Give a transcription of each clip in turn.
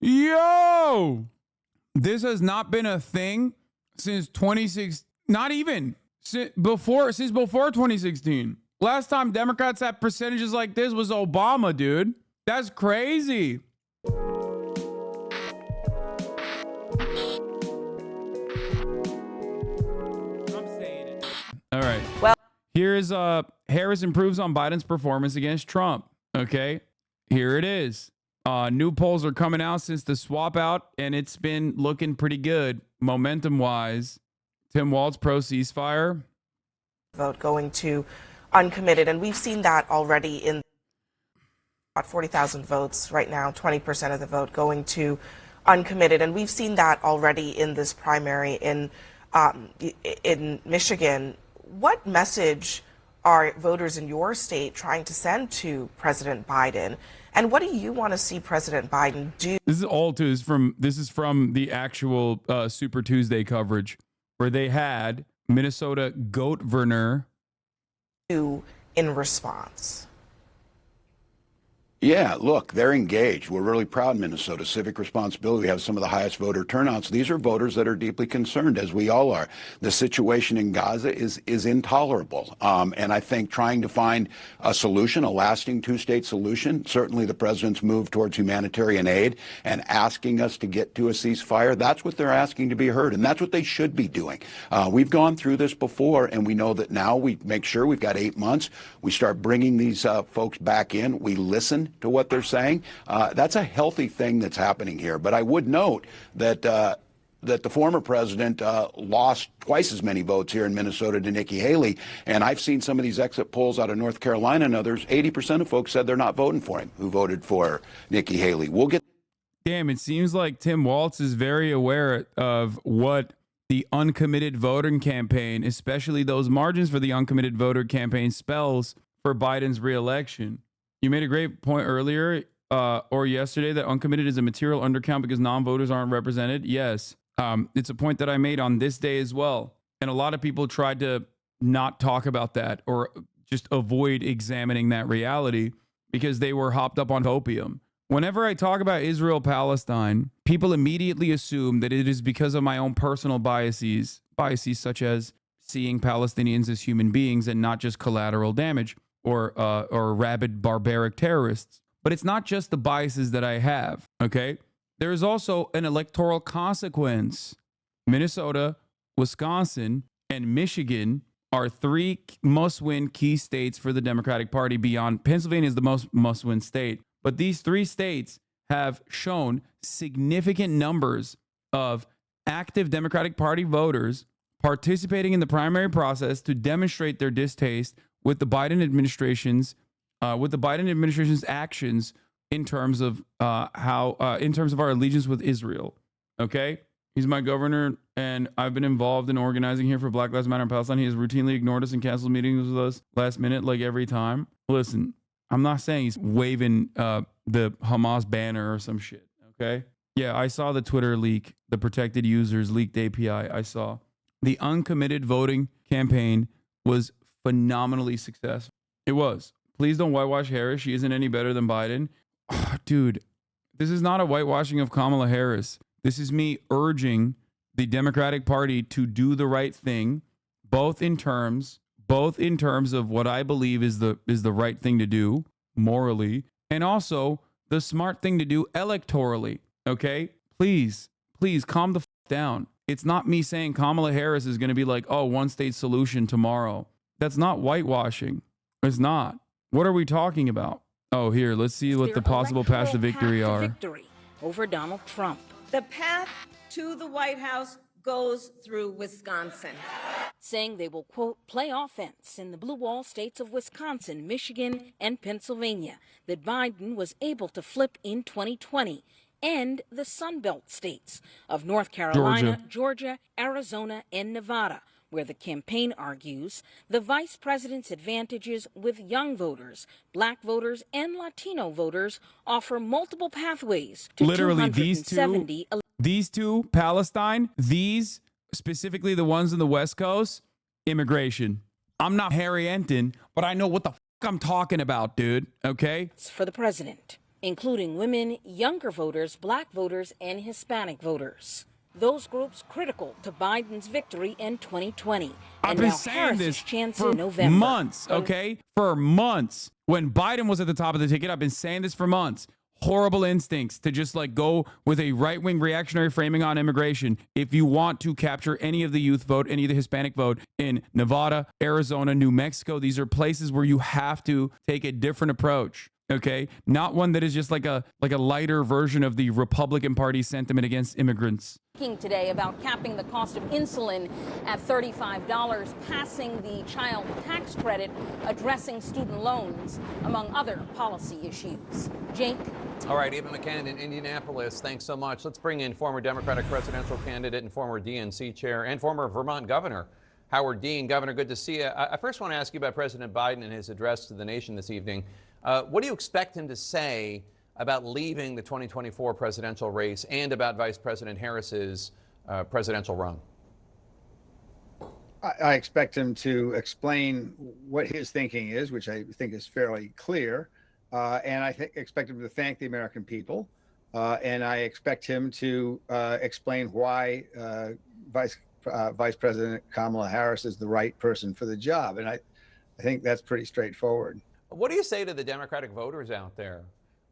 Yo, this has not been a thing since 26, not even since before 2016. Last time Democrats had percentages like this was Obama, dude. That's crazy. I'm saying it. All right. Well, here is Harris improves on Biden's performance against Trump. Okay. Here it is. New polls are coming out since the swap out, and it's been looking pretty good momentum wise. Tim Walz pro ceasefire. Vote going to uncommitted, and we've seen that already in about 40,000 votes right now, 20% of the vote going to uncommitted, and we've seen that already in this primary in Michigan. What message are voters in your state trying to send to President Biden? And what do you want to see President Biden do? This is from the actual Super Tuesday coverage where they had Minnesota Governor in response. Yeah, look, they're engaged. We're really proud in Minnesota. Civic responsibility. We have some of the highest voter turnouts. These are voters that are deeply concerned, as we all are. The situation in Gaza is intolerable. And I think trying to find a solution, a lasting two-state solution, certainly the president's move towards humanitarian aid and asking us to get to a ceasefire, that's what they're asking to be heard. And that's what they should be doing. We've gone through this before, and we know that now we make sure we've got 8 months. We start bringing these folks back in. We listen to what they're saying. That's a healthy thing that's happening here. But I would note that that the former president lost twice as many votes here in Minnesota to Nikki Haley. And I've seen some of these exit polls out of North Carolina and others. 80% of folks said they're not voting for him who voted for Nikki Haley. We'll get. Damn, it seems like Tim Walz is very aware of what the uncommitted voting campaign, especially those margins for the uncommitted voter campaign, spells for Biden's reelection. You made a great point earlier or yesterday that uncommitted is a material undercount because non-voters aren't represented. Yes, it's a point that I made on this day as well. And a lot of people tried to not talk about that or just avoid examining that reality because they were hopped up on opium. Whenever I talk about Israel-Palestine, people immediately assume that it is because of my own personal biases such as seeing Palestinians as human beings and not just collateral damage or rabid barbaric terrorists. But it's not just the biases that I have, okay? There is also an electoral consequence. Minnesota, Wisconsin, and Michigan are 3 must-win key states for the Democratic Party beyond Pennsylvania is the most must-win state. But these 3 states have shown significant numbers of active Democratic Party voters participating in the primary process to demonstrate their distaste with the Biden administration's actions in terms of in terms of our allegiance with Israel. Okay, he's my governor, and I've been involved in organizing here for Black Lives Matter in Palestine. He has routinely ignored us and canceled meetings with us last minute, like every time. Listen, I'm not saying he's waving the Hamas banner or some shit. Okay, yeah, I saw the Twitter leak, the protected users leaked API. I saw the uncommitted voting campaign was phenomenally successful. It was. Please don't whitewash Harris. She isn't any better than Biden. Oh, dude, this is not a whitewashing of Kamala Harris. This is me urging the Democratic Party to do the right thing, both in terms of what I believe is the right thing to do morally, and also the smart thing to do electorally. Okay? Please calm the down. It's not me saying Kamala Harris is going to be like, oh, one state solution tomorrow. That's not whitewashing. It's not. What are we talking about? Oh, here, let's see what the possible paths to victory are. Victory over Donald Trump. The path to the White House goes through Wisconsin. Saying they will, quote, play offense in the blue wall states of Wisconsin, Michigan, and Pennsylvania that Biden was able to flip in 2020, and the Sun Belt states of North Carolina, Georgia, Arizona, and Nevada, where the campaign argues the vice president's advantages with young voters, black voters, and Latino voters offer multiple pathways to literally these two, Palestine, these specifically the ones in the West Coast, immigration. I'm not Harry Enton, but I know what the fuck I'm talking about, dude. Okay? For the president. including women, younger voters, black voters, and Hispanic voters. Those groups critical to Biden's victory in 2020. I've And been now saying Harris's this chance for in November. months, okay? For months. When Biden was at the top of the ticket, I've been saying this for months. Horrible instincts to just like go with a right-wing reactionary framing on immigration if you want to capture any of the youth vote, any of the Hispanic vote in Nevada, Arizona, New Mexico. These are places where you have to take a different approach. Okay, not one that is just like a lighter version of the Republican Party sentiment against immigrants. Today about capping the cost of insulin at $35, passing the child tax credit, addressing student loans, among other policy issues. Jake? All right, Eva McCann in Indianapolis, thanks so much. Let's bring in former Democratic presidential candidate and former DNC chair and former Vermont governor, Howard Dean. Governor, good to see you. I first want to ask you about President Biden and his address to the nation this evening. What do you expect him to say about leaving the 2024 presidential race and about Vice President Harris's presidential run? I expect him to explain what his thinking is, which I think is fairly clear. And I expect him to thank the American people. And I expect him to explain why Vice President Kamala Harris is the right person for the job. And I think that's pretty straightforward. What do you say to the Democratic voters out there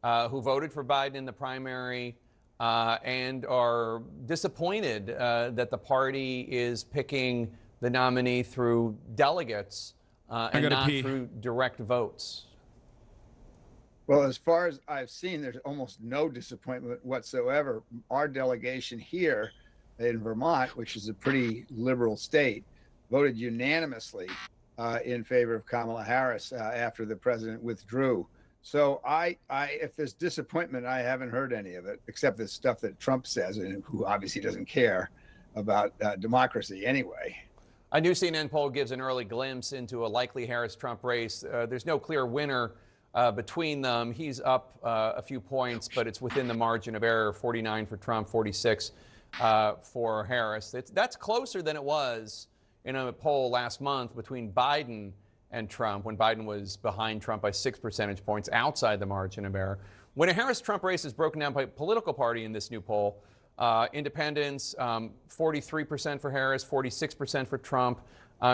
who voted for Biden in the primary and are disappointed that the party is picking the nominee through delegates and not through direct votes? Well, as far as I've seen, there's almost no disappointment whatsoever. Our delegation here in Vermont, which is a pretty liberal state, voted unanimously in favor of Kamala Harris after the president withdrew. So if there's disappointment, I haven't heard any of it, except the stuff that Trump says, and who obviously doesn't care about democracy anyway. A new CNN poll gives an early glimpse into a likely Harris-Trump race. There's no clear winner between them. He's up a few points, but it's within the margin of error, 49 for Trump, 46 for Harris. That's closer than it was in a poll last month between Biden and Trump, when Biden was behind Trump by 6 percentage points outside the margin of error. When a Harris-Trump race is broken down by political party in this new poll, independents, 43% for Harris, 46% for Trump.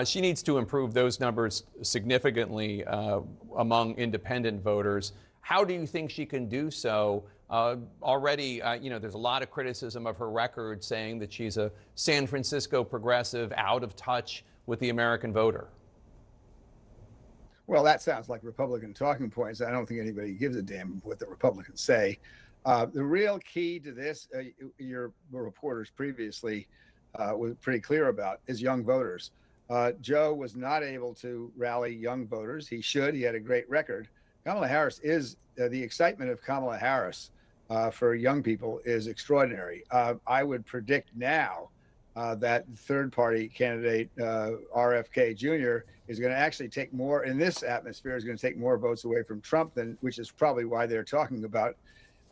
She needs to improve those numbers significantly among independent voters. How do you think she can do so? Already, there's a lot of criticism of her record, saying that she's a San Francisco progressive, out of touch with the American voter. Well, that sounds like Republican talking points. I don't think anybody gives a damn what the Republicans say. The real key to this, your reporters previously were pretty clear about, is young voters. Joe was not able to rally young voters. He should. He had a great record. Kamala Harris is the excitement of Kamala Harris for young people is extraordinary. I would predict now that third-party candidate RFK Jr. is going to actually take more in this atmosphere. Is going to take more votes away from Trump than, which is probably why they're talking about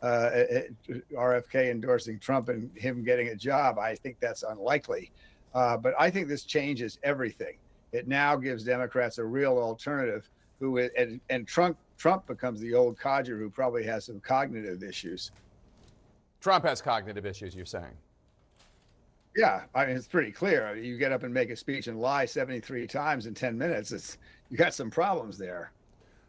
RFK endorsing Trump and him getting a job. I think that's unlikely. But I think this changes everything. It now gives Democrats a real alternative. And Trump becomes the old codger who probably has some cognitive issues. Trump has cognitive issues, you're saying? Yeah, I mean, it's pretty clear. You get up and make a speech and lie 73 times in 10 minutes. You got some problems there.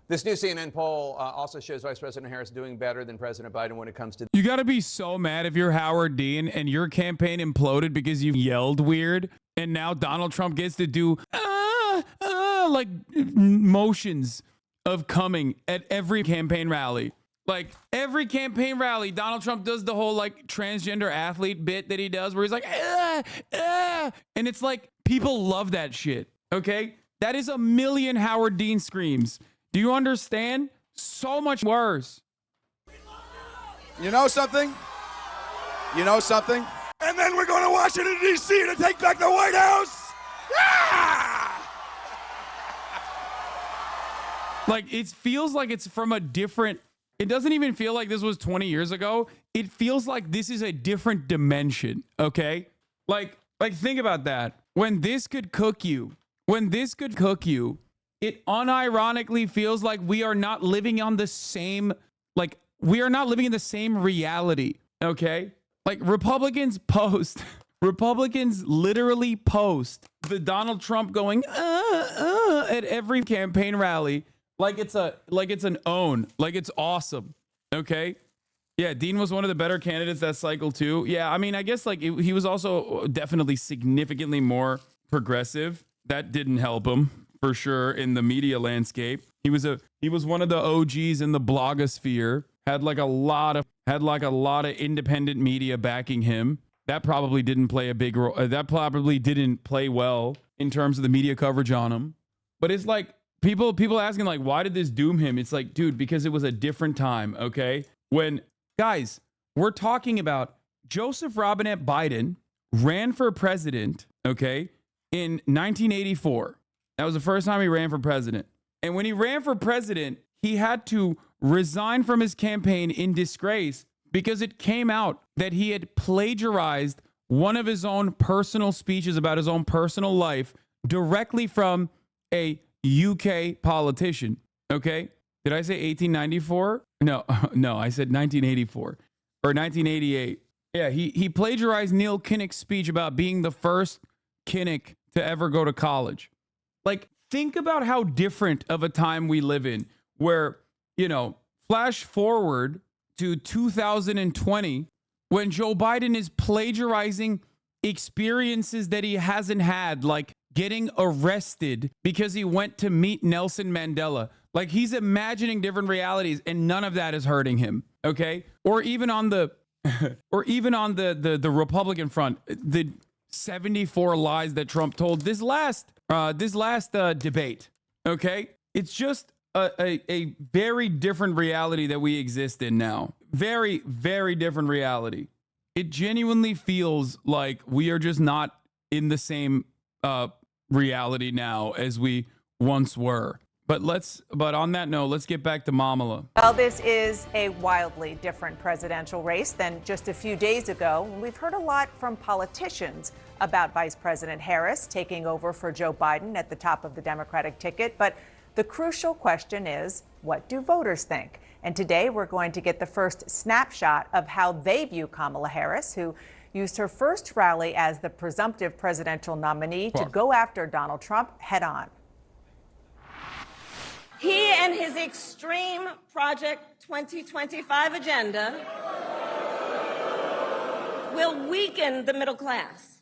This new CNN poll also shows Vice President Harris doing better than President Biden when it comes to... You got to be so mad if you're Howard Dean and your campaign imploded because you yelled weird, and now Donald Trump gets to do like motions of coming at every campaign rally. Like every campaign rally, Donald Trump does the whole like transgender athlete bit that he does where he's like, and it's like people love that shit. Okay, that is a million Howard Dean screams. Do you understand? So much worse. You know something? You know something? And then we're going to Washington, D.C. to take back the White House. Yeah! Like, it feels like it's from a different... It doesn't even feel like this was 20 years ago. It feels like this is a different dimension, okay? Like think about that. When this could cook you, it unironically feels like we are not living on the same, like, we are not living in the same reality. Okay. Like Republicans literally post the Donald Trump going at every campaign rally like it's an own, like it's awesome. Okay. Yeah, Dean was one of the better candidates that cycle too. Yeah, I mean, I guess like he was also definitely significantly more progressive. That didn't help him for sure in the media landscape. He was one of the OGs in the blogosphere. Had like a lot of independent media backing him. That probably didn't play a big role. That probably didn't play well in terms of the media coverage on him. But it's like people asking like, why did this doom him? It's like, dude, because it was a different time. Okay, when guys, we're talking about Joseph Robinette Biden ran for president. Okay, in 1984. That was the first time he ran for president. And when he ran for president, he had to resign from his campaign in disgrace because it came out that he had plagiarized one of his own personal speeches about his own personal life directly from a UK politician. Okay? Did I say 1894? No, I said 1984 or 1988. Yeah, he plagiarized Neil Kinnock's speech about being the first Kinnock to ever go to college. Like, think about how different of a time we live in where, you know, flash forward to 2020 when Joe Biden is plagiarizing experiences that he hasn't had, like getting arrested because he went to meet Nelson Mandela. Like, he's imagining different realities and none of that is hurting him. Okay. Or even on the Republican front, the 74 lies that Trump told this last debate. Okay. It's just a very different reality that we exist in now. Very, very different reality. It genuinely feels like we are just not in the same reality now as we once were. But on that note, let's get back to Kamala. Well, this is a wildly different presidential race than just a few days ago. We've heard a lot from politicians about Vice President Harris taking over for Joe Biden at the top of the Democratic ticket. But the crucial question is, what do voters think? And today we're going to get the first snapshot of how they view Kamala Harris, who used her first rally as the presumptive presidential nominee to go after Donald Trump head on. He and his extreme Project 2025 agenda will weaken the middle class.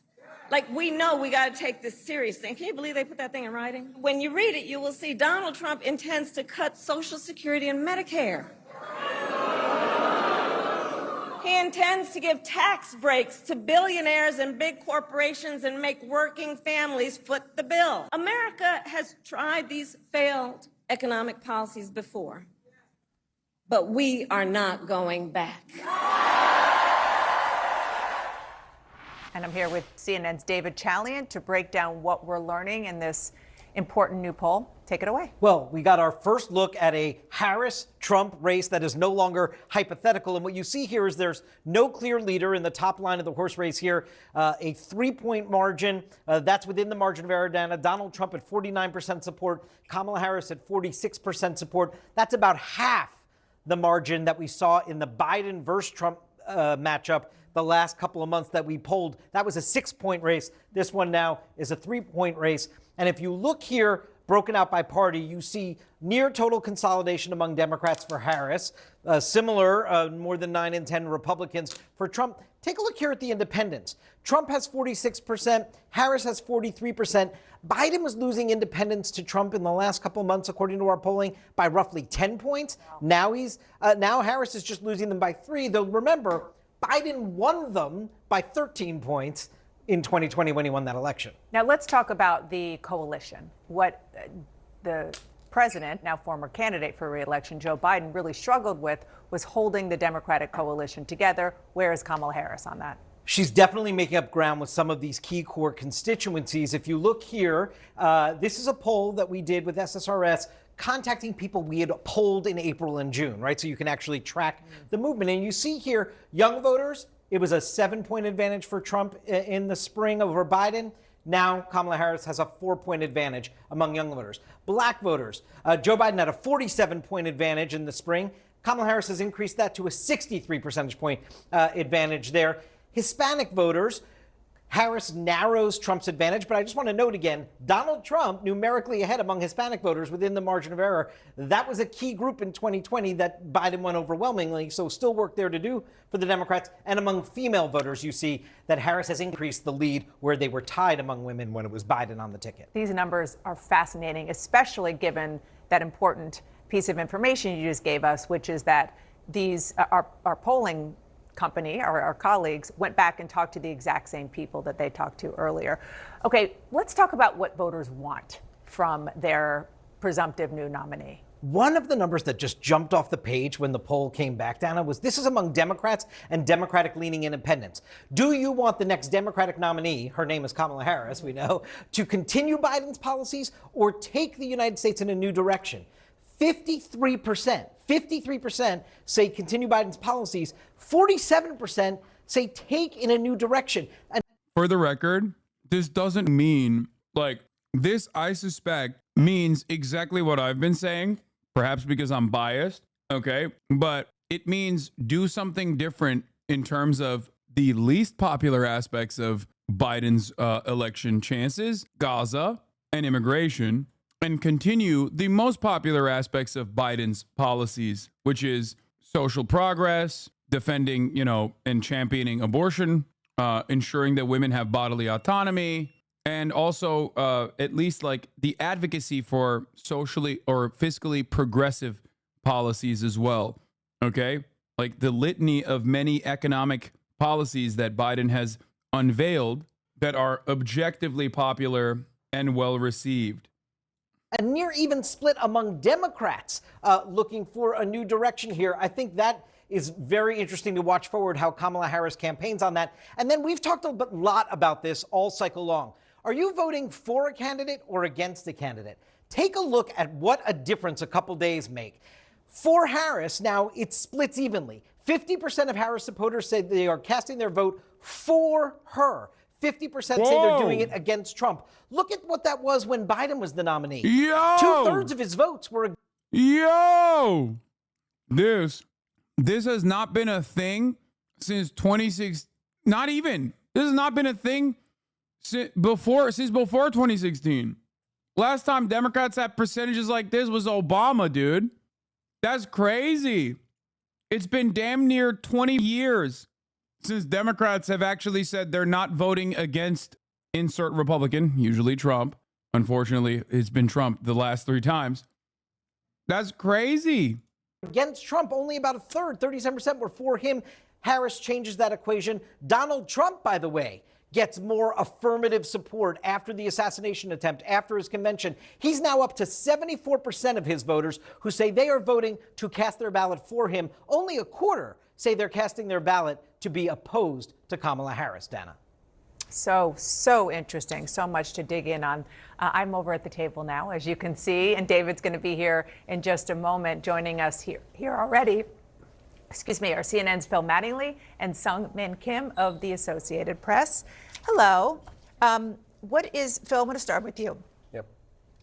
Like, we know we got to take this seriously. Can you believe they put that thing in writing? When you read it, you will see Donald Trump intends to cut Social Security and Medicare. He intends to give tax breaks to billionaires and big corporations and make working families foot the bill. America has tried these failed economic policies before, but we are not going back. And I'm here with CNN's David Chalian to break down what we're learning in this important new poll. Take it away. Well, we got our first look at a Harris-Trump race that is no longer hypothetical. And what you see here is there's no clear leader in the top line of the horse race here. A 3-point margin. That's within the margin of error, Dana. Donald Trump at 49% support. Kamala Harris at 46% support. That's about half the margin that we saw in the Biden versus Trump matchup the last couple of months that we polled. That was a 6-point race. This one now is a 3-point race. And if you look here, broken out by party, you see near total consolidation among Democrats for Harris, similar, more than 9 in 10 Republicans for Trump. Take a look here at the independents. Trump has 46%, Harris has 43%. Biden was losing independents to Trump in the last couple of months, according to our polling, by roughly 10 points. Now Harris is just losing them by 3, though remember, Biden won them by 13 points in 2020 when he won that election. Now let's talk about the coalition. What the president, now former candidate for re-election, Joe Biden, really struggled with was holding the Democratic coalition together. Where is Kamala Harris on that? She's definitely making up ground with some of these key core constituencies. If you look here, this is a poll that we did with SSRS, contacting people we had polled in April and June, right? So you can actually track the movement. And you see here, young voters, it was a 7-point advantage for Trump in the spring over Biden. Now Kamala Harris has a 4-point advantage among young voters. Black voters, Joe Biden had a 47-point advantage in the spring. Kamala Harris has increased that to a 63 percentage point advantage there. Hispanic voters, Harris narrows Trump's advantage, but I just want to note again, Donald Trump numerically ahead among Hispanic voters within the margin of error. That was a key group in 2020 that Biden won overwhelmingly, so still work there to do for the Democrats. And among female voters, you see that Harris has increased the lead where they were tied among women when it was Biden on the ticket. These numbers are fascinating, especially given that important piece of information you just gave us, which is that these our polling company, our colleagues, went back and talked to the exact same people that they talked to earlier. Okay, let's talk about what voters want from their presumptive new nominee. One of the numbers that just jumped off the page when the poll came back, Dana, was this is among Democrats and Democratic-leaning independents. Do you want the next Democratic nominee, her name is Kamala Harris, we know, to continue Biden's policies or take the United States in a new direction? 53% say continue Biden's policies. 47% say take in a new direction. And for the record, this doesn't mean, like, this, I suspect, means exactly what I've been saying, perhaps because I'm biased, okay? But it means do something different in terms of the least popular aspects of Biden's election chances, Gaza, and immigration, and continue the most popular aspects of Biden's policies, which is social progress, defending, and championing abortion, ensuring that women have bodily autonomy, and also at least like the advocacy for socially or fiscally progressive policies as well. Okay? Like the litany of many economic policies that Biden has unveiled that are objectively popular and well received. A near even split among Democrats looking for a new direction here. I think that is very interesting to watch forward how Kamala Harris campaigns on that. And then we've talked a lot about this all cycle long. Are you voting for a candidate or against a candidate? Take a look at what a difference a couple days make. For Harris, now it splits evenly. 50% of Harris supporters say they are casting their vote for her. 50% say they're doing it against Trump. Look at what that was when Biden was the nominee. Yo! 2/3 of his votes were. Yo! This has not been a thing since 26. Not even. This has not been a thing since before 2016. Last time Democrats had percentages like this was Obama, dude. That's crazy. It's been damn near 20 years since Democrats have actually said they're not voting against insert Republican, usually Trump. Unfortunately, it's been Trump the last 3 times. That's crazy. Against Trump, only about a third, 37% were for him. Harris changes that equation. Donald Trump, by the way, gets more affirmative support after the assassination attempt, after his convention. He's now up to 74% of his voters who say they are voting to cast their ballot for him. Only a quarter say they're casting their ballot to be opposed to Kamala Harris, Dana. So interesting. So much to dig in on. I'm over at the table now, as you can see, and David's going to be here in just a moment, joining us here already. Excuse me, are CNN's Phil Mattingly and Sung Min Kim of the Associated Press. Hello. Phil, I'm going to start with you. Yep.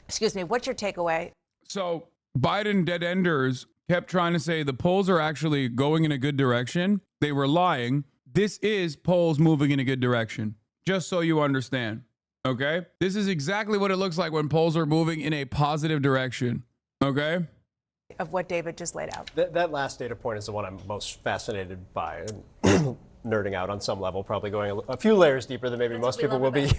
Excuse me, what's your takeaway? So Biden dead-enders kept trying to say the polls are actually going in a good direction. They were lying. This is polls moving in a good direction, just so you understand. Okay? This is exactly what it looks like when polls are moving in a positive direction. Okay? Of what David just laid out. That last data point is the one I'm most fascinated by. Nerding out on some level, probably going a few layers deeper than maybe most people will be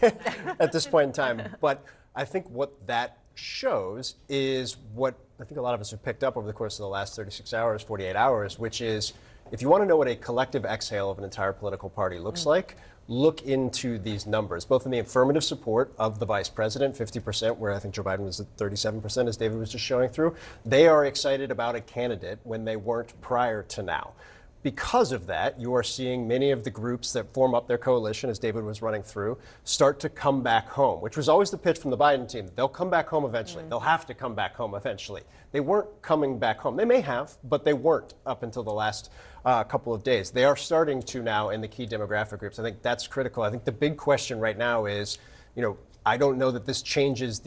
at this point in time. But I think what that shows is what I think a lot of us have picked up over the course of the last 36 hours, 48 hours, which is if you want to know what a collective exhale of an entire political party looks like, look into these numbers, both in the affirmative support of the vice president, 50%, where I think Joe Biden was at 37%, as David was just showing through. They are excited about a candidate when they weren't prior to now. Because of that, you are seeing many of the groups that form up their coalition, as David was running through, start to come back home, which was always the pitch from the Biden team. They'll come back home eventually. They'll have to come back home eventually. They weren't coming back home. They may have, but they weren't up until the last couple of days. They are starting to now in the key demographic groups. I think that's critical. I think the big question right now is, I don't know that this changes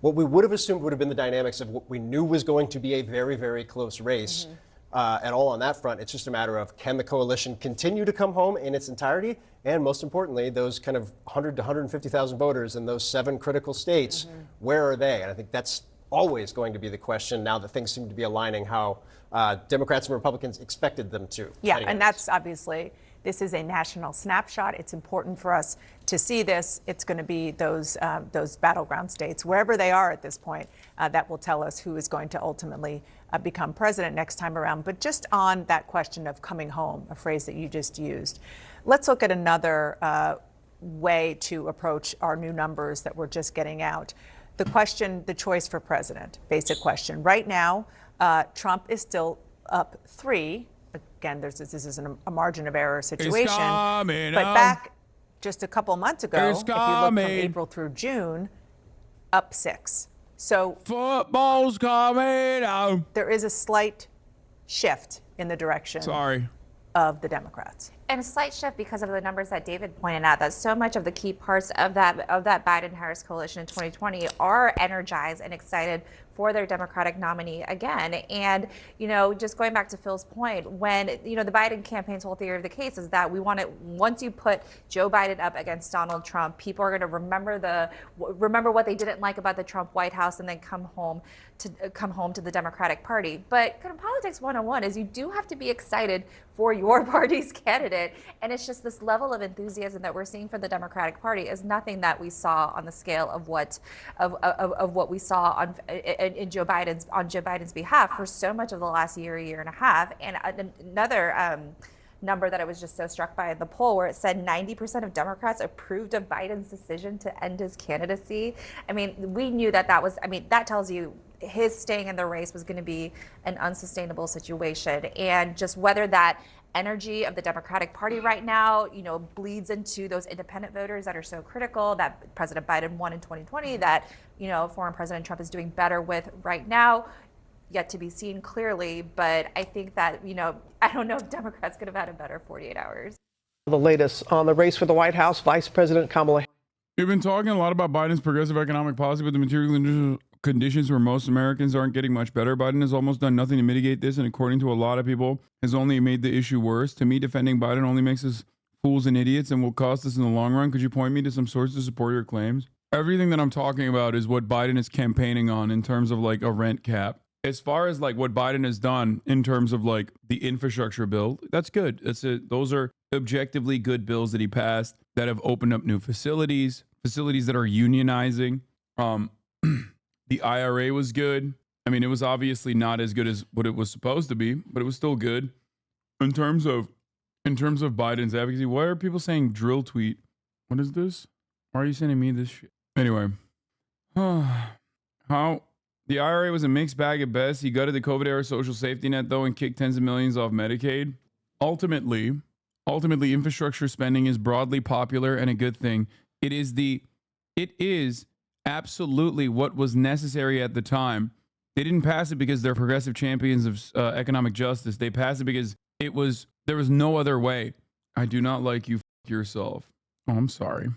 what we would have assumed would have been the dynamics of what we knew was going to be a very, very close race. at all on that front. It's just a matter of, can the coalition continue to come home in its entirety? And most importantly, those kind of 100 to 150,000 voters in those 7 critical states, where are they? And I think that's always going to be the question now that things seem to be aligning how Democrats and Republicans expected them to. Yeah, and that's obviously, this is a national snapshot. It's important for us to see this. It's going to be those battleground states, wherever they are at this point, that will tell us who is going to ultimately become president next time around. But just on that question of coming home, a phrase that you just used, let's look at another way to approach our new numbers that we're just getting out. The question, the choice for president, basic question. Right now, Trump is still up 3. Again, this is a margin of error situation. But back just a couple months ago, if you look from April through June, up 6. So football's coming out. There is a slight shift in the direction of the Democrats. And a slight shift because of the numbers that David pointed out, that so much of the key parts of that Biden-Harris coalition in 2020 are energized and excited for their Democratic nominee again. And, just going back to Phil's point, when, the Biden campaign's whole theory of the case is that once you put Joe Biden up against Donald Trump, people are going to remember what they didn't like about the Trump White House and then come home to the Democratic Party. But kind of politics 101 is you do have to be excited for your party's candidate. And it's just this level of enthusiasm that we're seeing for the Democratic Party is nothing that we saw on the scale of what we saw on Joe Biden's behalf for so much of the last year and a half. And another number that I was just so struck by in the poll, where it said 90% of Democrats approved of Biden's decision to end his candidacy. I mean, we knew that that tells you his staying in the race was going to be an unsustainable situation. And just whether that energy of the Democratic Party right now, bleeds into those independent voters that are so critical that President Biden won in 2020, that, former President Trump is doing better with right now, yet to be seen clearly. But I think that, I don't know if Democrats could have had a better 48 hours. The latest on the race for the White House, Vice President Kamala. We've been talking a lot about Biden's progressive economic policy, but the material conditions where most Americans aren't getting much better. Biden has almost done nothing to mitigate this, and according to a lot of people, has only made the issue worse. To me, defending Biden only makes us fools and idiots and will cost us in the long run. Could you point me to some sources to support your claims? Everything that I'm talking about is what Biden is campaigning on in terms of like a rent cap. As far as like what Biden has done in terms of like the infrastructure bill, that's good. Those are objectively good bills that he passed that have opened up new facilities that are unionizing. The IRA was good. I mean, it was obviously not as good as what it was supposed to be, but it was still good. In terms of Biden's advocacy, why are people saying drill tweet? What is this? Why are you sending me this shit? Anyway, how the IRA was a mixed bag at best. He gutted the COVID-era social safety net, though, and kicked tens of millions off Medicaid. Ultimately, infrastructure spending is broadly popular and a good thing. It is absolutely what was necessary at the time. They didn't pass it because they're progressive champions of economic justice. They passed it because there was no other way. I do not like you. F yourself. Oh, I'm sorry.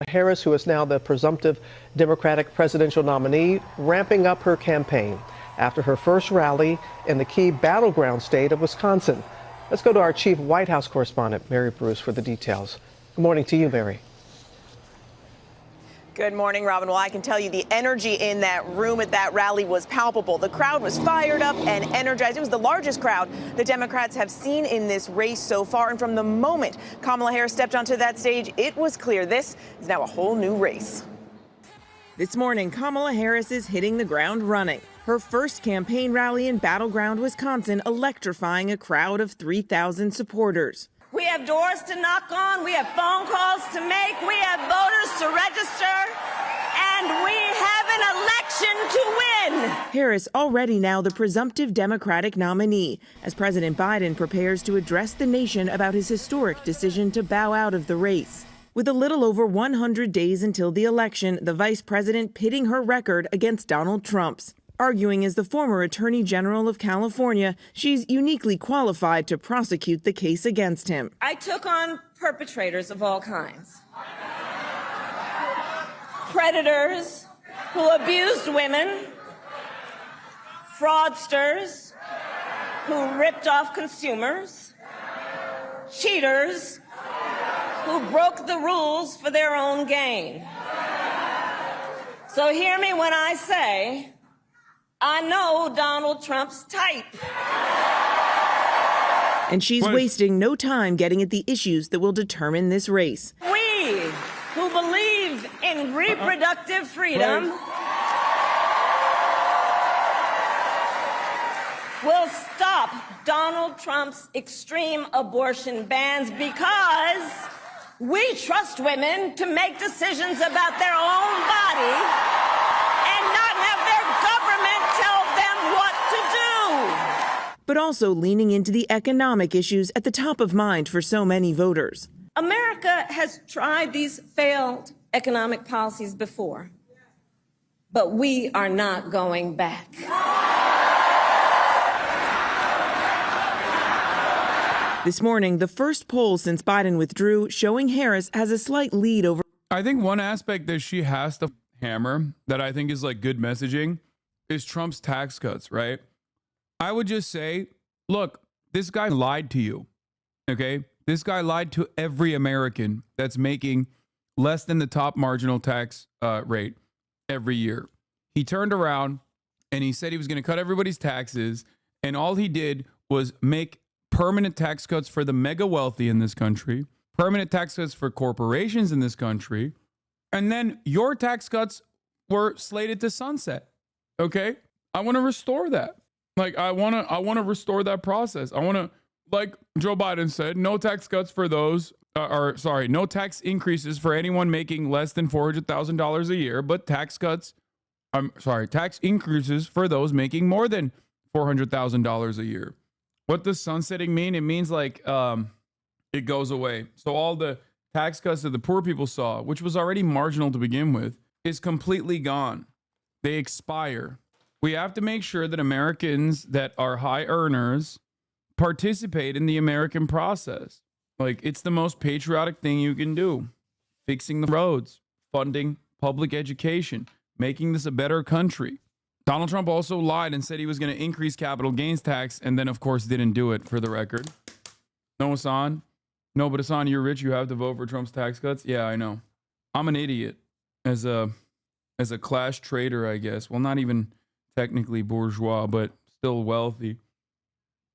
Harris, who is now the presumptive Democratic presidential nominee, ramping up her campaign after her first rally in the key battleground state of Wisconsin. Let's go to our chief White House correspondent, Mary Bruce, for the details. Good morning to you, Mary. Good morning, Robin. Well, I can tell you the energy in that room at that rally was palpable. The crowd was fired up and energized. It was the largest crowd the Democrats have seen in this race so far. And from the moment Kamala Harris stepped onto that stage, it was clear this is now a whole new race. This morning, Kamala Harris is hitting the ground running. Her first campaign rally in battleground Wisconsin, electrifying a crowd of 3,000 supporters. We have doors to knock on, we have phone calls to make, we have voters to register, and we have an election to win. Harris already now the presumptive Democratic nominee, as President Biden prepares to address the nation about his historic decision to bow out of the race. With a little over 100 days until the election, the vice president pitting her record against Donald Trump's. Arguing as the former Attorney General of California, she's uniquely qualified to prosecute the case against him. I took on perpetrators of all kinds. Predators who abused women, fraudsters, who ripped off consumers, cheaters who broke the rules for their own gain. So hear me when I say, I know Donald Trump's type. And she's wasting no time getting at the issues that will determine this race. We who believe in reproductive freedom will stop Donald Trump's extreme abortion bans because we trust women to make decisions about their own body and not have their government tell them what to do. But also leaning into the economic issues at the top of mind for so many voters. America has tried these failed economic policies before, but we are not going back. This morning, the first poll since Biden withdrew showing Harris has a slight lead over. I think one aspect that she has to hammer that I think is like good messaging is Trump's tax cuts, right? I would just say, look, this guy lied to you, okay? This guy lied to every American that's making less than the top marginal tax rate every year. He turned around and he said he was going to cut everybody's taxes, and all he did was make permanent tax cuts for the mega wealthy in this country, permanent tax cuts for corporations in this country, and then your tax cuts were slated to sunset. Okay? I want to restore that. Like I want to restore that process. I want to, like Joe Biden said, no tax cuts for those no tax increases for anyone making less than $400,000 a year, but tax increases for those making more than $400,000 a year. What does sunsetting mean? It means like it goes away. So all the tax cuts that the poor people saw, which was already marginal to begin with, is completely gone. They expire. We have to make sure that Americans that are high earners participate in the American process. Like, it's the most patriotic thing you can do. Fixing the roads, funding public education, making this a better country. Donald Trump also lied and said he was going to increase capital gains tax, and then, of course, didn't do it, for the record. No, Hasan? No, but Hasan, you're rich. You have to vote for Trump's tax cuts? Yeah, I know. I'm an idiot as a class trader, I guess. Well, not even technically bourgeois, but still wealthy.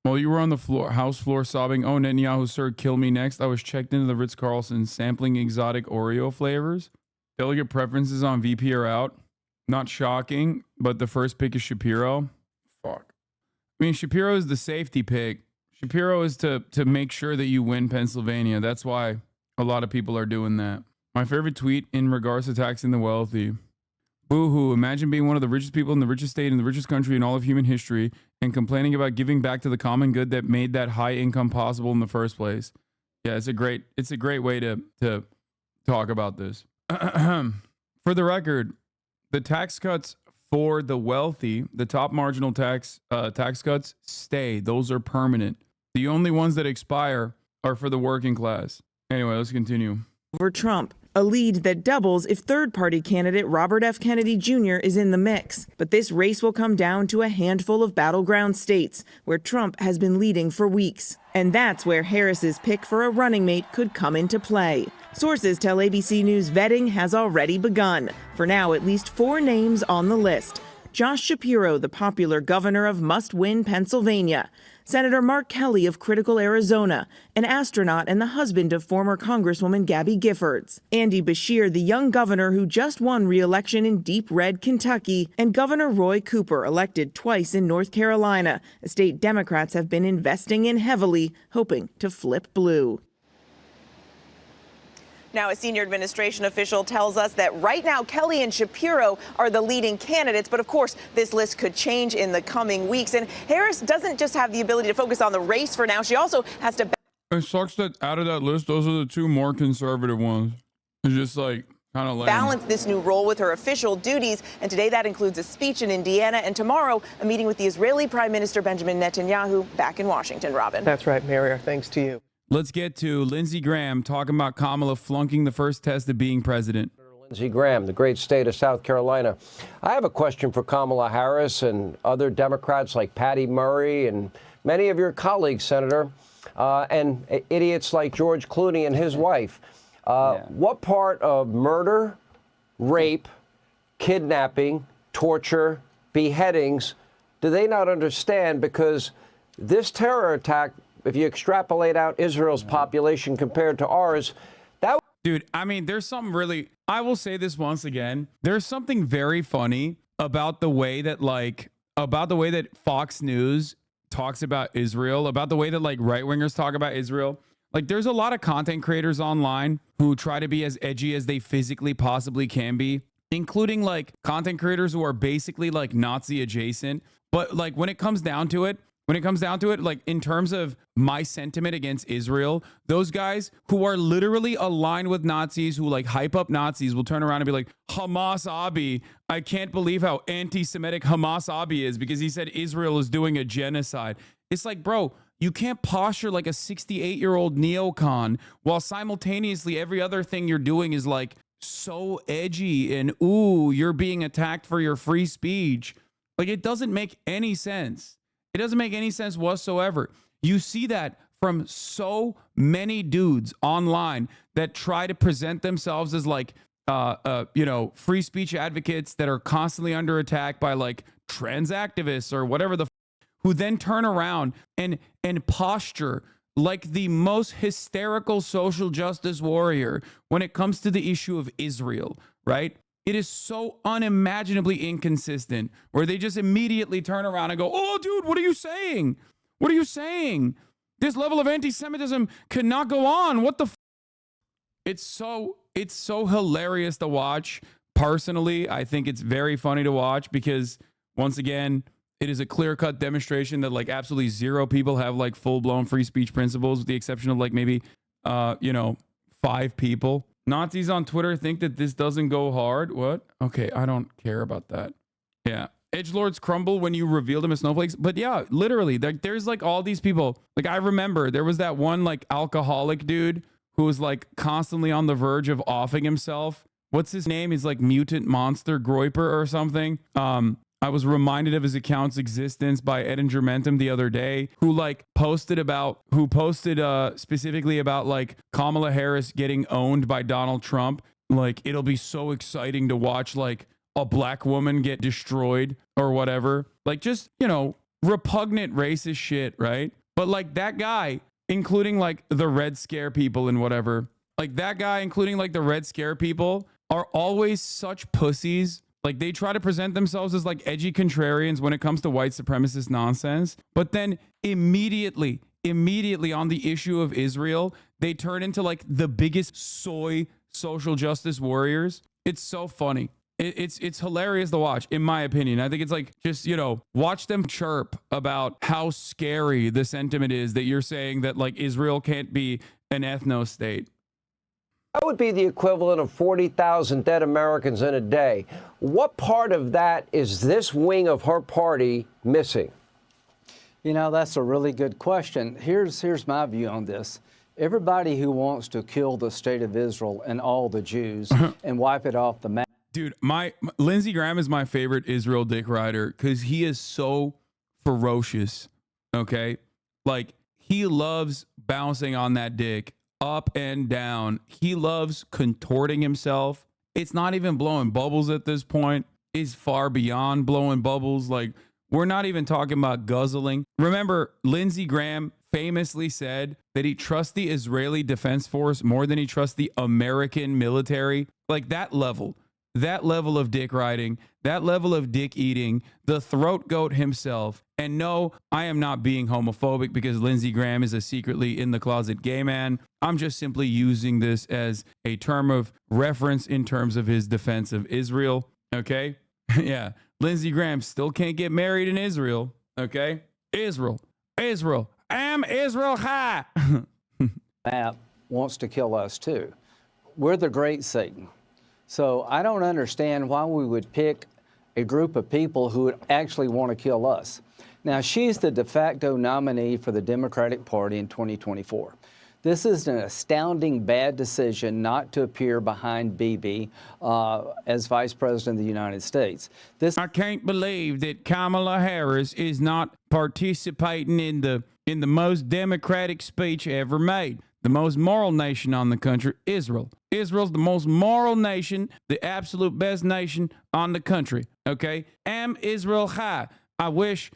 While you were on the house floor sobbing, "Oh, Netanyahu, sir, kill me next," I was checked into the Ritz-Carlton sampling exotic Oreo flavors. Delegate preferences on VP are out. Not shocking, but the first pick is Shapiro. Fuck. I mean, Shapiro is the safety pick. Shapiro is to make sure that you win Pennsylvania. That's why a lot of people are doing that. My favorite tweet in regards to taxing the wealthy. Boo-hoo, imagine being one of the richest people in the richest state in the richest country in all of human history and complaining about giving back to the common good that made that high income possible in the first place. Yeah, it's a great way to talk about this. For the record, the tax cuts for the wealthy, the top marginal tax cuts stay. Those are permanent. The only ones that expire are for the working class. Anyway, let's continue. Over Trump, a lead that doubles if third-party candidate Robert F. Kennedy Jr. is in the mix. But this race will come down to a handful of battleground states where Trump has been leading for weeks. And that's where Harris's pick for a running mate could come into play. Sources tell ABC News vetting has already begun. For now, at least 4 names on the list. Josh Shapiro, the popular governor of must-win Pennsylvania. Senator Mark Kelly of critical Arizona, an astronaut and the husband of former Congresswoman Gabby Giffords. Andy Beshear, the young governor who just won re-election in deep red Kentucky. And Governor Roy Cooper, elected twice in North Carolina, a state Democrats have been investing in heavily, hoping to flip blue. Now, a senior administration official tells us that right now Kelly and Shapiro are the leading candidates. But of course, this list could change in the coming weeks. And Harris doesn't just have the ability to focus on the race for now. She also has to. It sucks that out of that list, those are the 2 more conservative ones. It's just like kind of lame. Balance this new role with her official duties. And today that includes a speech in Indiana. And tomorrow, a meeting with the Israeli Prime Minister Benjamin Netanyahu back in Washington. Robin. That's right, Mary. Our thanks to you. Let's get to Lindsey Graham talking about Kamala flunking the first test of being president. Lindsey Graham, the great state of South Carolina. I have a question for Kamala Harris and other Democrats like Patty Murray and many of your colleagues, Senator, and idiots like George Clooney and his wife. What part of murder, rape, kidnapping, torture, beheadings do they not understand? Because this terror attack, if you extrapolate out Israel's population compared to ours, that... Dude, I mean, there's something really... I will say this once again. There's something very funny about the way that, Fox News talks about Israel, about the way that, right-wingers talk about Israel. Like, there's a lot of content creators online who try to be as edgy as they physically possibly can be, including, content creators who are basically, Nazi adjacent. But, when it comes down to it, in terms of my sentiment against Israel, those guys who are literally aligned with Nazis, who hype up Nazis, will turn around and be like, Hasanabi, I can't believe how anti-Semitic Hasanabi is because he said Israel is doing a genocide. It's like, bro, you can't posture like a 68-year-old neocon while simultaneously every other thing you're doing is so edgy and, ooh, you're being attacked for your free speech. It doesn't make any sense. It doesn't make any sense whatsoever. You see that from so many dudes online that try to present themselves as free speech advocates that are constantly under attack by trans activists or whatever who then turn around and posture like the most hysterical social justice warrior when it comes to the issue of Israel, right? It is so unimaginably inconsistent where they just immediately turn around and go, oh, dude, what are you saying? What are you saying? This level of anti-Semitism cannot go on. What the It's so hilarious to watch. Personally, I think it's very funny to watch because, once again, it is a clear-cut demonstration that absolutely zero people have full-blown free speech principles, with the exception of maybe 5 people. Nazis on Twitter think that this doesn't go hard. What? Okay, I don't care about that. Yeah. Edgelords crumble when you reveal them as snowflakes. But yeah, literally, there's all these people. I remember there was that one alcoholic dude who was constantly on the verge of offing himself. What's his name? He's Mutant Monster Groiper or something. I was reminded of his account's existence by Edinger Mentum the other day, who posted specifically about Kamala Harris getting owned by Donald Trump. It'll be so exciting to watch a black woman get destroyed or whatever. Just, repugnant racist shit, right? But that guy, including the Red Scare people and whatever, the Red Scare people are always such pussies. They try to present themselves as edgy contrarians when it comes to white supremacist nonsense. But then immediately on the issue of Israel, they turn into the biggest soy social justice warriors. It's so funny. It's hilarious to watch, in my opinion. I think it's just, watch them chirp about how scary the sentiment is that you're saying that Israel can't be an ethno state. That would be the equivalent of 40,000 dead Americans in a day. What part of that is this wing of her party missing? That's a really good question. Here's my view on this. Everybody who wants to kill the state of Israel and all the Jews and wipe it off the map. Dude, Lindsey Graham is my favorite Israel dick rider because he is so ferocious, okay? He loves bouncing on that dick up and down. He loves contorting himself. It's not even blowing bubbles at this point. It's far beyond blowing bubbles. We're not even talking about guzzling. Remember, Lindsey Graham famously said that he trusts the Israeli Defense Force more than he trusts the American military. That level of dick riding, that level of dick eating, the throat goat himself. And no, I am not being homophobic because Lindsey Graham is a secretly in the closet gay man. I'm just simply using this as a term of reference in terms of his defense of Israel. Okay? Yeah. Lindsey Graham still can't get married in Israel. Okay? Israel. I'm Israel high. Map wants to kill us too. We're the great Satan. So I don't understand why we would pick a group of people who would actually want to kill us. Now, she's the de facto nominee for the Democratic Party in 2024. This is an astounding bad decision not to appear behind Bibi as Vice President of the United States. I can't believe that Kamala Harris is not participating in the most democratic speech ever made. The most moral nation on the country, Israel. Israel's the most moral nation, the absolute best nation on the country. Okay? Am Israel Chai. I wish,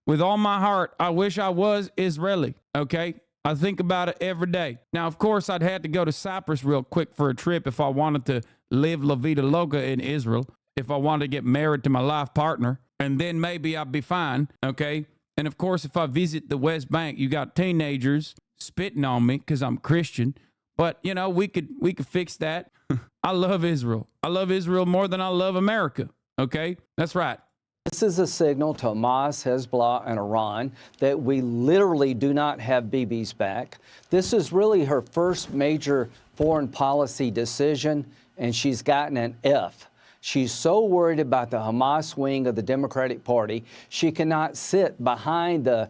with all my heart, I wish I was Israeli. Okay? I think about it every day. Now, of course, I'd had to go to Cyprus real quick for a trip if I wanted to live La Vida Loca in Israel, if I wanted to get married to my life partner, and then maybe I'd be fine. Okay? And of course, if I visit the West Bank, you got teenagers spitting on me because I'm Christian. But, you know, we could fix that. I love Israel. I love Israel more than I love America. Okay? That's right. This is a signal to Hamas, Hezbollah, and Iran that we literally do not have Bibi's back. This is really her first major foreign policy decision, and she's gotten an F. She's so worried about the Hamas wing of the Democratic Party, she cannot sit behind the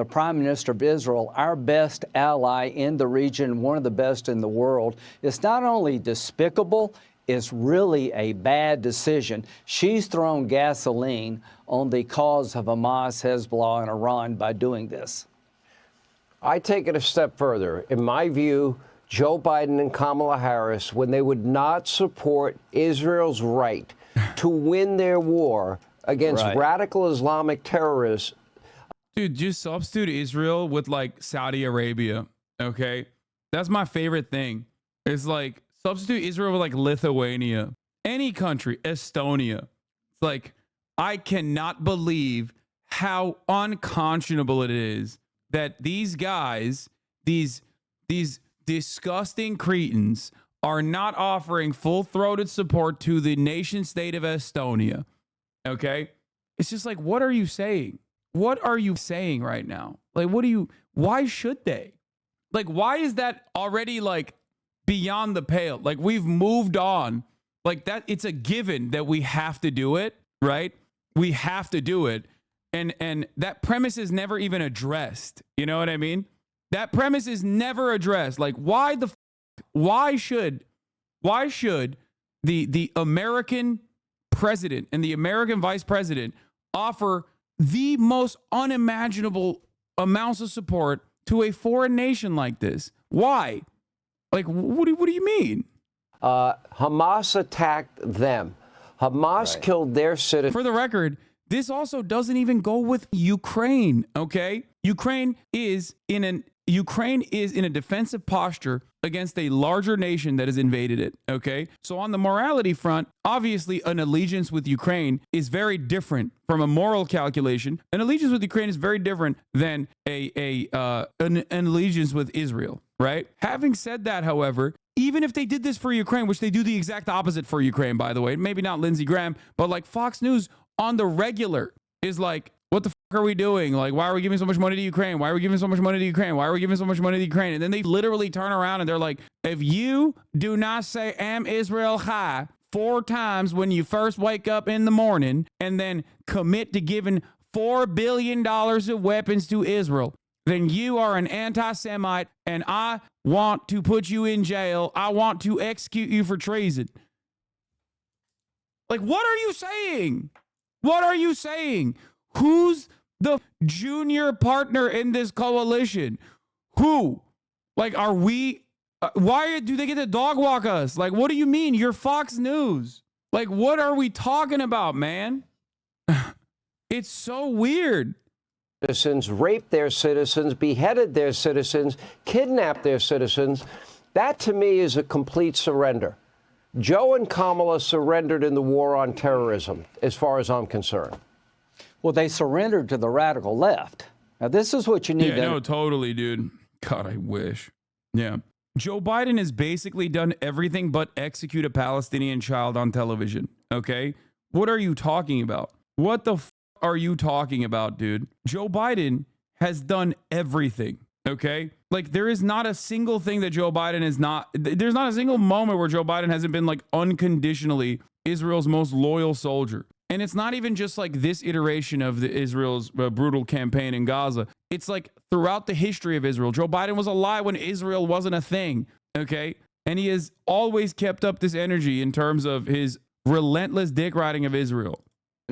Prime Minister of Israel, our best ally in the region, one of the best in the world. It's not only despicable, it's really a bad decision. She's thrown gasoline on the cause of Hamas, Hezbollah, and Iran by doing this. I take it a step further. In my view, Joe Biden and Kamala Harris, when they would not support Israel's right to win their war against radical Islamic terrorists. Dude, just substitute Israel with like Saudi Arabia, okay? That's my favorite thing. It's like substitute Israel with like Lithuania, any country, Estonia. It's like, I cannot believe how unconscionable it is that these guys, these disgusting cretins, are not offering full-throated support to the nation state of Estonia, okay? It's just like, what are you saying? What are you saying right now? Like, why should they? Like, why is that already like beyond the pale? Like, we've moved on. Like that, it's a given that we have to do it, right? We have to do it. And that premise is never even addressed. You know what I mean? That premise is never addressed. Like, why should the American president and the American vice president offer the most unimaginable amounts of support to a foreign nation like this? Why? Like, what do you mean? Hamas attacked them. Hamas killed their citizens. For the record, this also doesn't even go with Ukraine, okay? Ukraine is in a defensive posture against a larger nation that has invaded it, okay? So on the morality front, obviously an allegiance with Ukraine is very different from a moral calculation. An allegiance with Ukraine is very different than an allegiance with Israel, right? Having said that, however, even if they did this for Ukraine, which they do the exact opposite for Ukraine, by the way, maybe not Lindsey Graham, but like Fox News on the regular is like, what the fuck are we doing? Like, why are we giving so much money to Ukraine? Why are we giving so much money to Ukraine? Why are we giving so much money to Ukraine? And then they literally turn around and they're like, if you do not say Am Israel Chai 4 times when you first wake up in the morning and then commit to giving $4 billion of weapons to Israel, then you are an anti-Semite and I want to put you in jail. I want to execute you for treason. Like, what are you saying? What are you saying? Who's the junior partner in this coalition? Who? Like, are we? Why do they get to dog walk us? Like, what do you mean? You're Fox News. Like, what are we talking about, man? It's so weird. Citizens raped their citizens, beheaded their citizens, kidnapped their citizens. That, to me, is a complete surrender. Joe and Kamala surrendered in the war on terrorism, as far as I'm concerned. Well, they surrendered to the radical left. Now, this is what you need to... No, totally, dude. God, I wish. Yeah. Joe Biden has basically done everything but execute a Palestinian child on television, okay? What are you talking about? What the are you talking about, dude? Joe Biden has done everything, okay? Like, there is not a single thing that Joe Biden is not... There's not a single moment where Joe Biden hasn't been, like, unconditionally Israel's most loyal soldier. And it's not even just like this iteration of Israel's brutal campaign in Gaza. It's like throughout the history of Israel. Joe Biden was alive when Israel wasn't a thing, okay? And he has always kept up this energy in terms of his relentless dick riding of Israel.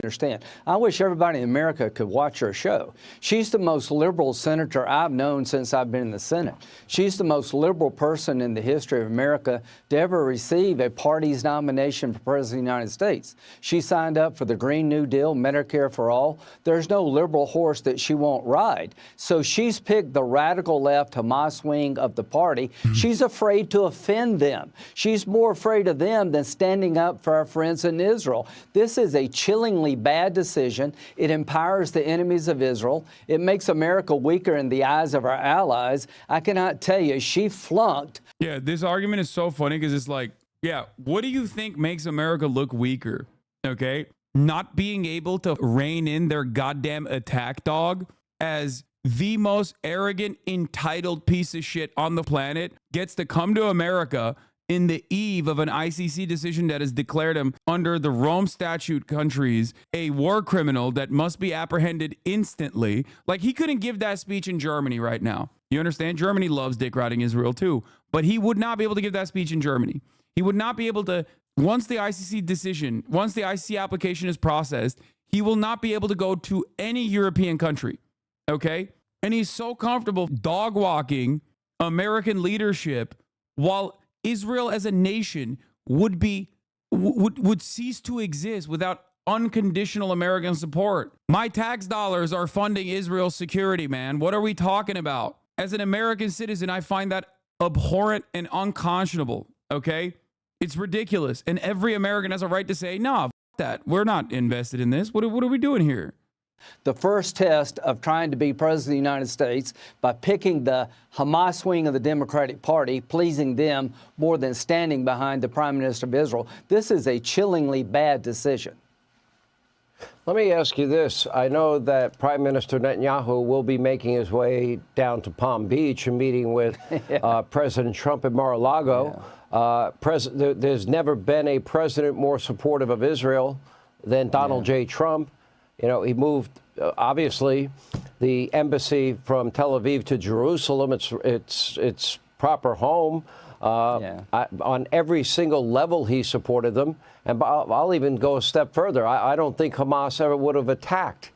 Understand. I wish everybody in America could watch her show. She's the most liberal senator I've known since I've been in the Senate. She's the most liberal person in the history of America to ever receive a party's nomination for President of the United States. She signed up for the Green New Deal, Medicare for all. There's no liberal horse that she won't ride. So she's picked the radical left Hamas wing of the party. She's afraid to offend them. She's more afraid of them than standing up for our friends in Israel. This is a chillingly bad decision. It empowers the enemies of Israel. It makes America weaker in the eyes of our allies. I cannot tell you, she flunked. Yeah, this argument is so funny because it's like, yeah, what do you think makes America look weaker? Okay? Not being able to rein in their goddamn attack dog as the most arrogant, entitled piece of shit on the planet gets to come to America in the eve of an ICC decision that has declared him under the Rome Statute countries a war criminal that must be apprehended instantly. Like, he couldn't give that speech in Germany right now. You understand? Germany loves dick riding Israel too, but he would not be able to give that speech in Germany. He would not be able to, once the ICC application is processed, he will not be able to go to any European country. Okay? And he's so comfortable dog walking American leadership while Israel as a nation would cease to exist without unconditional American support. My tax dollars are funding Israel's security, man. What are we talking about? As an American citizen, I find that abhorrent and unconscionable, okay? It's ridiculous. And every American has a right to say, no, f that. We're not invested in this. What are we doing here? The first test of trying to be president of the United States by picking the Hamas wing of the Democratic Party, pleasing them more than standing behind the Prime Minister of Israel. This is a chillingly bad decision. Let me ask you this. I know that Prime Minister Netanyahu will be making his way down to Palm Beach and meeting with President Trump at Mar-a-Lago. There's never been a president more supportive of Israel than Donald J. Trump. You know, he moved, obviously, the embassy from Tel Aviv to Jerusalem. It's proper home. On every single level, he supported them. And I'll even go a step further. I don't think Hamas ever would have attacked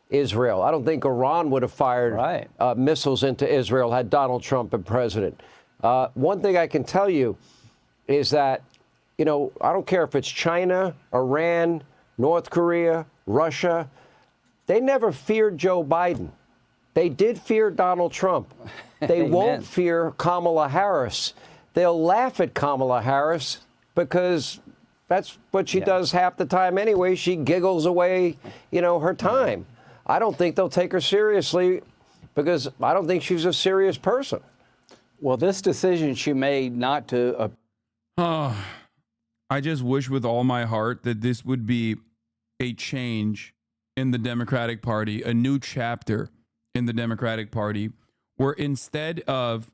Israel. I don't think Iran would have fired missiles into Israel had Donald Trump been president. One thing I can tell you is that, you know, I don't care if it's China, Iran, North Korea, Russia, they never feared Joe Biden. They did fear Donald Trump. They won't fear Kamala Harris. They'll laugh at Kamala Harris because that's what she does half the time anyway. She giggles away, you know, her time. I don't think they'll take her seriously because I don't think she's a serious person. Well, this decision she made not to... I just wish with all my heart that this would be a change in the Democratic Party, a new chapter in the Democratic Party, where instead of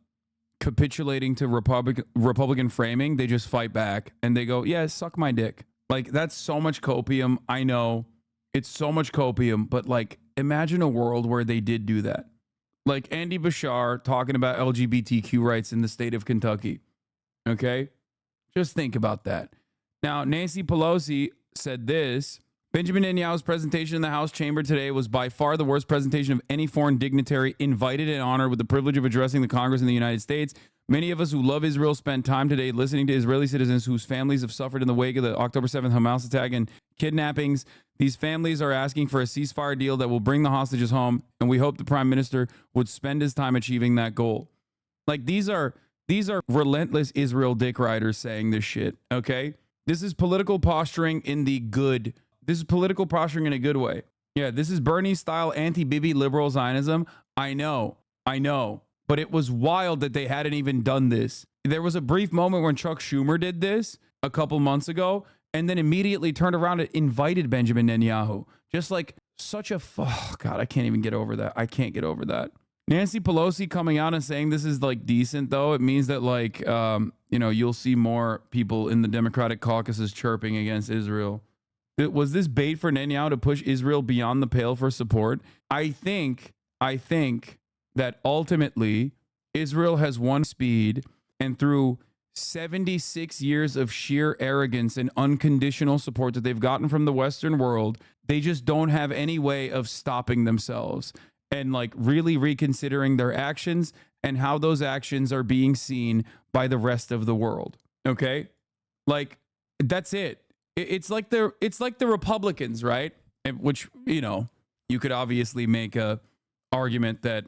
capitulating to Republican framing, they just fight back and they go, yeah, suck my dick. Like, that's so much copium. I know it's so much copium, but like, imagine a world where they did do that. Like Andy Bashar talking about LGBTQ rights in the state of Kentucky. Okay? Just think about that. Now, Nancy Pelosi said this: Benjamin Netanyahu's presentation in the House chamber today was by far the worst presentation of any foreign dignitary invited and honored with the privilege of addressing the Congress in the United States. Many of us who love Israel spent time today listening to Israeli citizens whose families have suffered in the wake of the October 7th Hamas attack and kidnappings. These families are asking for a ceasefire deal that will bring the hostages home, and we hope the Prime Minister would spend his time achieving that goal. Like, these are relentless Israel dick riders saying this shit, okay? This is political posturing in the good. This is political posturing in a good way. Yeah, this is Bernie-style anti-Bibi liberal Zionism. I know. But it was wild that they hadn't even done this. There was a brief moment when Chuck Schumer did this a couple months ago, and then immediately turned around and invited Benjamin Netanyahu. Just like such a... Oh, God, I can't even get over that. I can't get over that. Nancy Pelosi coming out and saying this is like decent, though, it means that like, you know, you'll see more people in the Democratic caucuses chirping against Israel. Was this bait for Netanyahu to push Israel beyond the pale for support? I think that ultimately Israel has won speed, and through 76 years of sheer arrogance and unconditional support that they've gotten from the Western world, they just don't have any way of stopping themselves and like really reconsidering their actions and how those actions are being seen by the rest of the world. Okay? Like, that's it. It's like the Republicans, right? Which, you know, you could obviously make a argument that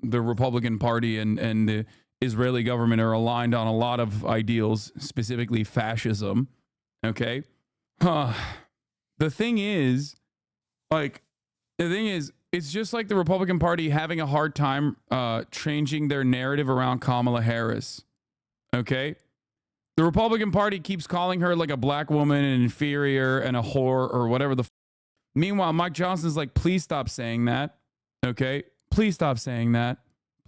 the Republican Party and the Israeli government are aligned on a lot of ideals, specifically fascism. Okay. The thing is, it's just like the Republican Party having a hard time changing their narrative around Kamala Harris. Okay. The Republican Party keeps calling her like a black woman, an inferior, and a whore, or whatever the. Meanwhile, Mike Johnson's like, please stop saying that. Okay. Please stop saying that.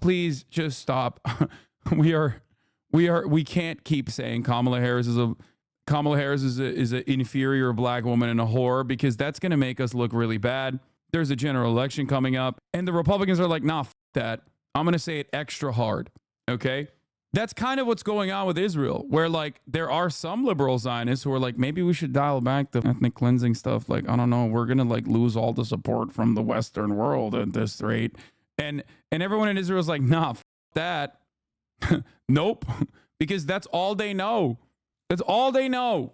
Please just stop. We can't keep saying Kamala Harris is an inferior black woman and a whore, because that's going to make us look really bad. There's a general election coming up, and the Republicans are like, nah, f that. I'm going to say it extra hard. Okay. That's kind of what's going on with Israel, where like there are some liberal Zionists who are like, maybe we should dial back the ethnic cleansing stuff. Like, I don't know, we're going to like lose all the support from the Western world at this rate. And everyone in Israel is like, nah, f that. Nope. Because that's all they know. That's all they know.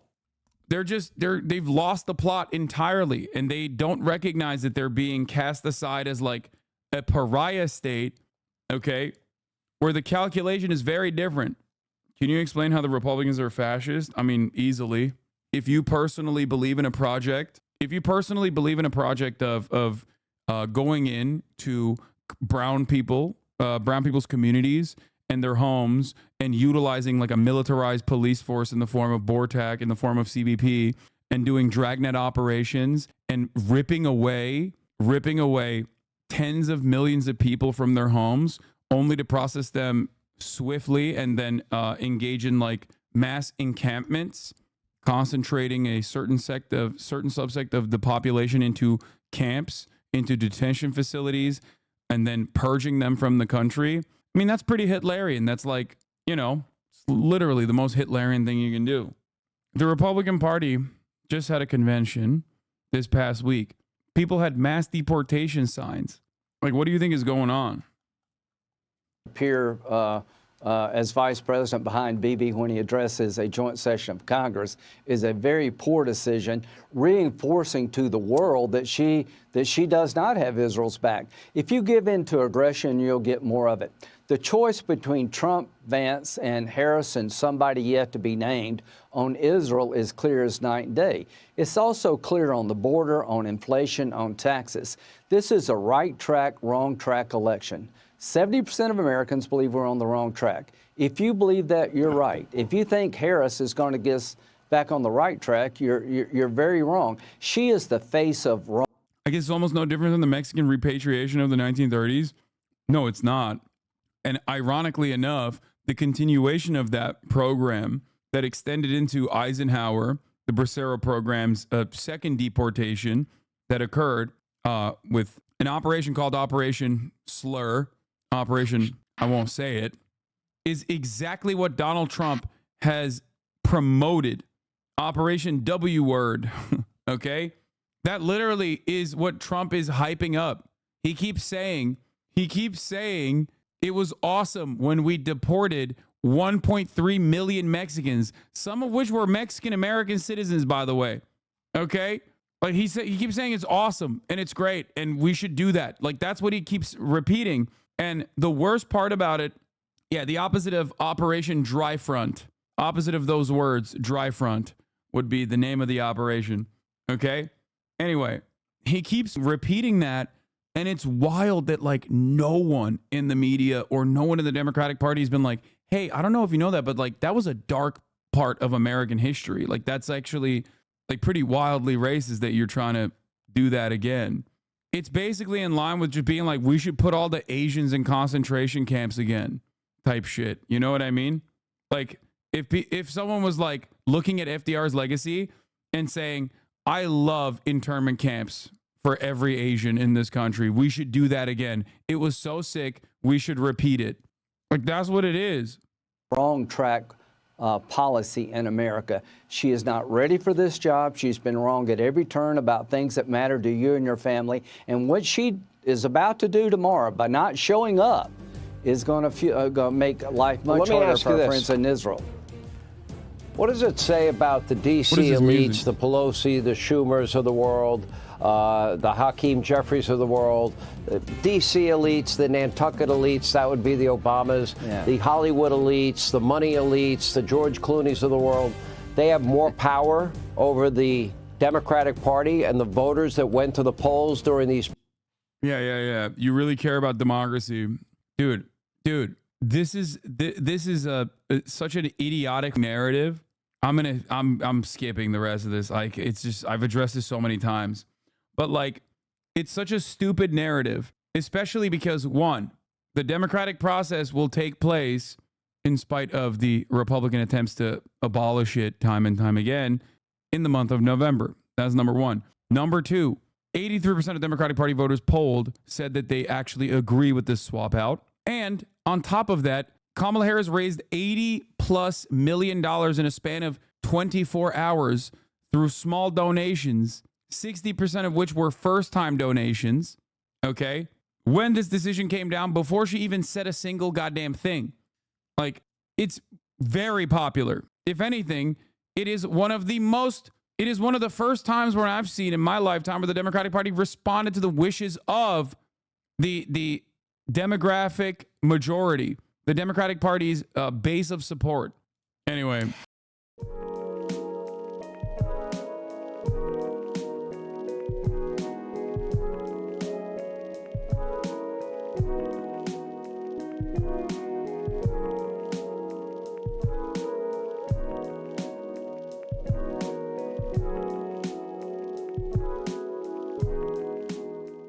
They've lost the plot entirely, and they don't recognize that they're being cast aside as like a pariah state. Okay. Where the calculation is very different. Can you explain how the Republicans are fascist? I mean, easily. If you personally believe in a project of going in to brown people's communities and their homes and utilizing like a militarized police force in the form of BORTAC, in the form of CBP, and doing dragnet operations and ripping away tens of millions of people from their homes, only to process them swiftly and then engage in like mass encampments, concentrating a certain subsect of the population into camps, into detention facilities, and then purging them from the country. I mean, that's pretty Hitlerian. That's like, you know, literally the most Hitlerian thing you can do. The Republican Party just had a convention this past week. People had mass deportation signs. Like, what do you think is going on? Appear as vice president behind Bibi when he addresses a joint session of Congress is a very poor decision, reinforcing to the world that she does not have Israel's back. If you give in to aggression, you'll get more of it. The choice between Trump, Vance, and Harris, and somebody yet to be named, on Israel is clear as night and day. It's also clear on the border, on inflation, on taxes. This is a right track, wrong track election. 70% of Americans believe we're on the wrong track. If you believe that, you're right. If you think Harris is going to get us back on the right track, you're very wrong. She is the face of wrong. I guess it's almost no different than the Mexican repatriation of the 1930s. No, it's not. And ironically enough, the continuation of that program that extended into Eisenhower, the Bracero program's second deportation that occurred with an operation called Operation Slur, Operation, I won't say it, is exactly what Donald Trump has promoted. Operation W word, okay? That literally is what Trump is hyping up. He keeps saying it was awesome when we deported 1.3 million Mexicans, some of which were Mexican American citizens, by the way. Okay? Like he keeps saying it's awesome and it's great and we should do that. Like that's what he keeps repeating. And the worst part about it, yeah, the opposite of Operation Dry Front, opposite of those words, Dry Front, would be the name of the operation. Okay? Anyway, he keeps repeating that. And it's wild that like no one in the media or no one in the Democratic Party has been like, hey, I don't know if you know that, but like that was a dark part of American history. Like that's actually like pretty wildly racist that you're trying to do that again. It's basically in line with just being like, we should put all the Asians in concentration camps again type shit. You know what I mean? Like if someone was like looking at FDR's legacy and saying, I love internment camps for every Asian in this country. We should do that again. It was so sick. We should repeat it. Like, that's what it is. Wrong track policy in America. She is not ready for this job. She's been wrong at every turn about things that matter to you and your family. And what she is about to do tomorrow by not showing up is going to make life much harder for our friends in Israel. What does it say about the D.C. elites, the Pelosi, the Schumers of the world, the Hakeem Jeffries of the world, the D.C. elites, the Nantucket elites, that would be the Obamas, the Hollywood elites, the money elites, the George Clooney's of the world? They have more power over the Democratic Party and the voters that went to the polls during these. Yeah. You really care about democracy, dude. This is such an idiotic narrative. I'm skipping the rest of this. Like, it's just, I've addressed this so many times, but like, it's such a stupid narrative, especially because, one, the democratic process will take place in spite of the Republican attempts to abolish it time and time again in the month of November. That's number one. Number two, 83% of Democratic Party voters polled said that they actually agree with this swap out. And on top of that, Kamala Harris raised $80+ million in a span of 24 hours through small donations, 60% of which were first-time donations, okay? When this decision came down, before she even said a single goddamn thing. Like, it's very popular. If anything, it is one of the first times where I've seen in my lifetime where the Democratic Party responded to the wishes of the demographic majority, the Democratic Party's base of support. Anyway,